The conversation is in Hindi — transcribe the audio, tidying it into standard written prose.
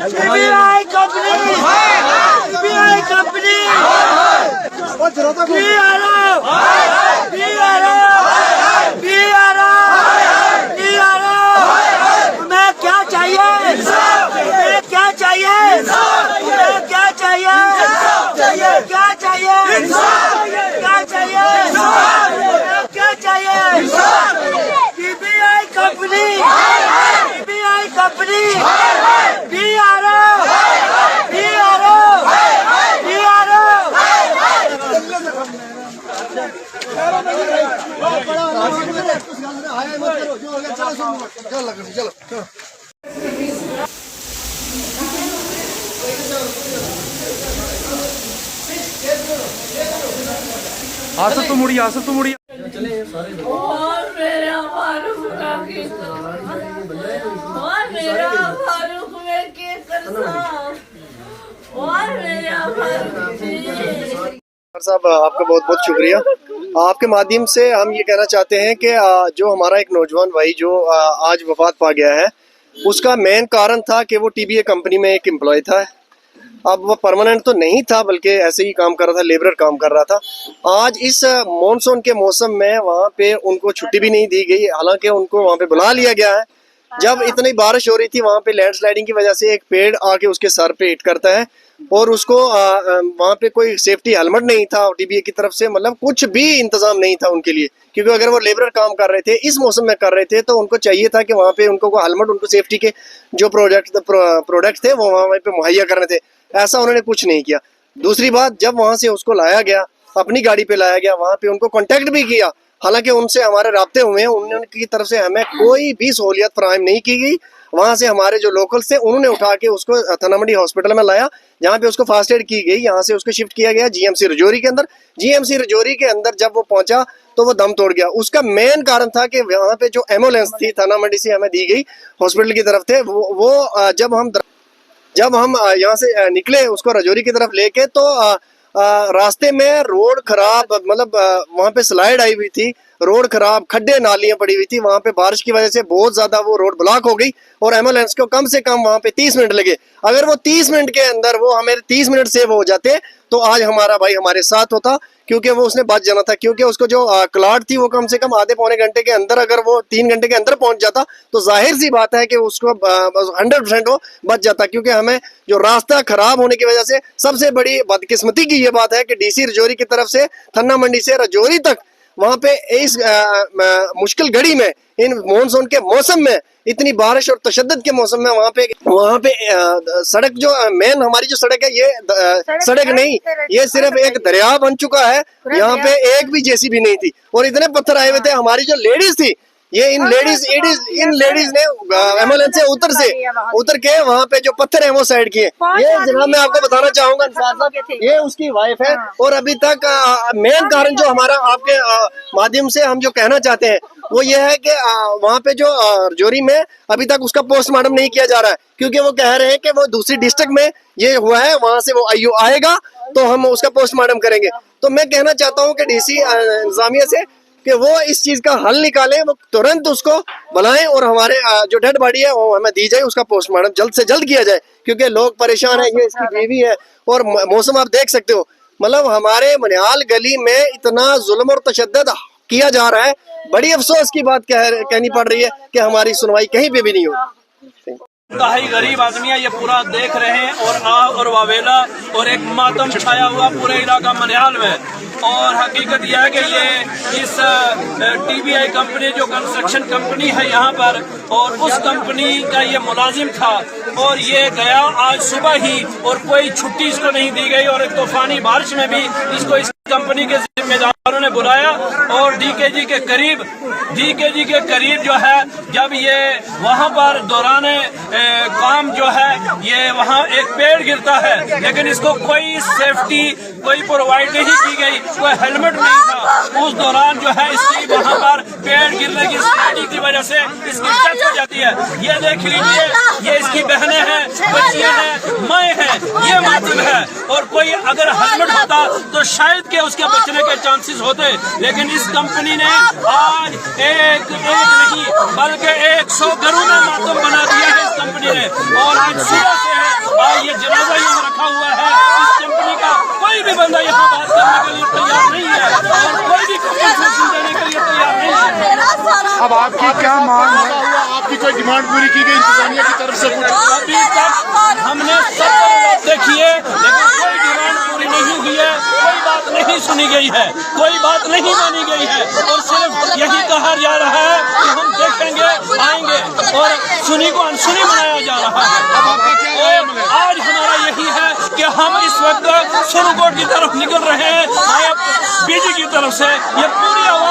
सीबीआई कंपनी, सीबीआई कंपनी, मैं क्या चाहिए, मैं क्या चाहिए, मैं क्या चाहिए, क्या चाहिए, क्या चाहिए, क्या चाहिए, सीबीआई कंपनी, सीबीआई कंपनी, आसत तो मुड़ी, आसत तो मुड़ी। और मेरा फारूक राखी और मेरा फारूक में के करना और मेरा फारूक साहब, आपका बहुत बहुत शुक्रिया। आपके माध्यम से हम ये कहना चाहते हैं कि जो हमारा एक नौजवान भाई जो आज वफात पा गया है, उसका मेन कारण था कि वो टीबीए कंपनी में एक एम्प्लॉय था। अब वो परमानेंट तो नहीं था, बल्कि ऐसे ही काम कर रहा था, लेबरर काम कर रहा था। आज इस मॉनसून के मौसम में वहाँ पे उनको छुट्टी भी नहीं दी गई, हालांकि उनको वहाँ पे बुला लिया गया है। जब इतनी बारिश हो रही थी, वहाँ पे लैंडस्लाइडिंग की वजह से एक पेड़ आके उसके सर पे हिट करता है और उसको वहाँ पे कोई सेफ्टी हेलमेट नहीं था टीबीए की तरफ से, मतलब कुछ भी इंतजाम नहीं था उनके लिए। क्योंकि अगर वो लेबरर काम कर रहे थे, इस मौसम में कर रहे थे, तो उनको चाहिए था कि वहाँ पे उनको हेलमेट, उनको सेफ्टी के जो प्रोडक्ट थे वो वहाँ पे मुहैया करने थे। ऐसा उन्होंने कुछ नहीं किया। दूसरी बात, जब वहाँ से उसको लाया गया, अपनी गाड़ी पे लाया गया, वहाँ पे उनको कांटेक्ट भी किया, हालांकि उनसे हमारे राब्ते हुए हैं, उनकी तरफ से हमें कोई भी सहूलियत फराहम नहीं की गई। वहाँ से हमारे जो लोकल्स थे उन्होंने उठा के उसको थाना मंडी हॉस्पिटल में लाया, जहाँ पे उसको फास्ट एड की गई। यहाँ से उसको शिफ्ट किया गया जीएमसी रजौरी के अंदर। जीएमसी रजौरी के अंदर जब वो पहुंचा तो वो दम तोड़ गया। उसका मेन कारण था कि वहाँ पे जो एम्बुलेंस थी थाना मंडी से हमें दी गई हॉस्पिटल की तरफ थे, वो जब हम यहाँ से निकले उसको रजौरी की तरफ लेके, तो रास्ते में रोड खराब, मतलब वहाँ पे स्लाइड आई हुई थी, रोड खराब, खड्डे नालियां पड़ी हुई थी। वहाँ पे बारिश की वजह से बहुत ज्यादा वो रोड ब्लॉक हो गई और एम्बुलेंस को कम से कम वहाँ पे 30 मिनट लगे। अगर वो 30 मिनट के अंदर वो हमें 30 मिनट सेव हो जाते तो आज हमारा भाई हमारे साथ होता, क्योंकि वो उसने बच जाना था। क्योंकि उसको जो क्लाट थी वो कम से कम आधे पौने घंटे के अंदर, अगर वो 3 घंटे के अंदर पहुंच जाता तो जाहिर सी बात है कि उसको 100% वो बच जाता। क्योंकि हमें जो रास्ता खराब होने की वजह से सबसे बड़ी बदकिस्मती की ये बात है कि डीसी रजौरी की तरफ से थाना मंडी से रजौरी तक वहाँ पे इस मुश्किल घड़ी में, इन मॉनसून के मौसम में, इतनी बारिश और तशद्दुद के मौसम में वहाँ पे सड़क जो मेन हमारी जो सड़क है, ये सड़क नहीं, ये सिर्फ एक दरिया बन चुका है। यहाँ पे एक भी जेसीबी नहीं थी और इतने पत्थर आए हुए थे। हमारी जो लेडीज थी, ये इन लेडीज ने एम्बुलेंस से उतर के वहाँ पे जो पत्थर है वो साइड किए। ये जनाब मैं आपको बताना चाहूंगा, ये उसकी वाइफ है। और अभी तक मेन कारण जो हमारा आपके माध्यम से हम जो कहना चाहते हैं वो ये है कि वहाँ पे जो रजौरी में अभी तक उसका पोस्टमार्टम नहीं किया जा रहा है, क्योंकि वो कह रहे हैं कि वो दूसरी डिस्ट्रिक्ट में ये हुआ है, वहाँ से वो आईओ आएगा तो हम उसका पोस्टमार्टम करेंगे। तो मैं कहना चाहता हूँ कि डीसी इंतजामिया से कि वो इस चीज का हल निकालें, वो तुरंत उसको बुलाएं और हमारे जो डेड बॉडी है वो हमें दी जाए, उसका पोस्टमार्टम जल्द से जल्द किया जाए। क्योंकि लोग परेशान हैं, ये इसकी बीवी है और मौसम आप देख सकते हो, मतलब हमारे मनिहाल गली में इतना जुल्म और तशद्दुद किया जा रहा है। बड़ी अफसोस की बात कहनी पड़ रही है कि हमारी सुनवाई कहीं पे भी नहीं हो रही। इंतहाई गरीब आदमी है, ये पूरा देख रहे हैं, और आग और वावेला और एक मातम छाया हुआ पूरे इलाका मनिहाल में। और हकीकत यह है कि ये इस टीबीआई कंपनी जो कंस्ट्रक्शन कंपनी है यहाँ पर, और उस कंपनी का ये मुलाजिम था और ये गया आज सुबह ही, और कोई छुट्टी इसको नहीं दी गई। और एक तूफानी बारिश में भी इसको इस कंपनी के जिम्मेदारों ने बुलाया और डीकेजी के करीब जो है, जब ये वहाँ पर दौरान काम जो है, ये वहाँ एक पेड़ गिरता है, लेकिन इसको कोई सेफ्टी कोई प्रोवाइड नहीं की गई, कोई हेलमेट नहीं था। उस दौरान जो है इसकी वहाँ पर पेड़ गिरने की स्थिति की वजह से इसकी डेथ हो जाती है। ये देख लीजिए, ये इसकी बहनें हैं, बच्चियां हैं, माएँ हैं, ये मातम है और कोई अगर हेलमेट होता तो शायद के उसके बचने के चांसेस होते, लेकिन इस कंपनी ने आज एक नहीं बल्कि 100 घरों में मातम बना दिया है इस कंपनी ने। और आज सुबह से है आज ये जनाजा यहाँ रखा हुआ है। इस कंपनी का कोई भी बंदा यहाँ बात करने के लिए तैयार नहीं है और कोई भी कंपनसेशन देने के लिए तैयार नहीं है। अब आपकी क्या मांग है? आपकी कोई डिमांड पूरी की गई इंतजामिया की तरफ से? कुछ अभी तक हमने सब देखिए लेकिन कोई डिमांड पूरी नहीं हुई है, कोई बात नहीं सुनी गई है, कोई बात नहीं मानी गई है और सिर्फ यही कहा जा रहा है कि हम देखेंगे आएंगे और सुनी को अनसुनी बनाया जा रहा है। और आज हमारा यही है कि हम इस वक्त सुरकोट की तरफ निकल रहे हैं, बीजी की तरफ से। ये पूरी आवाज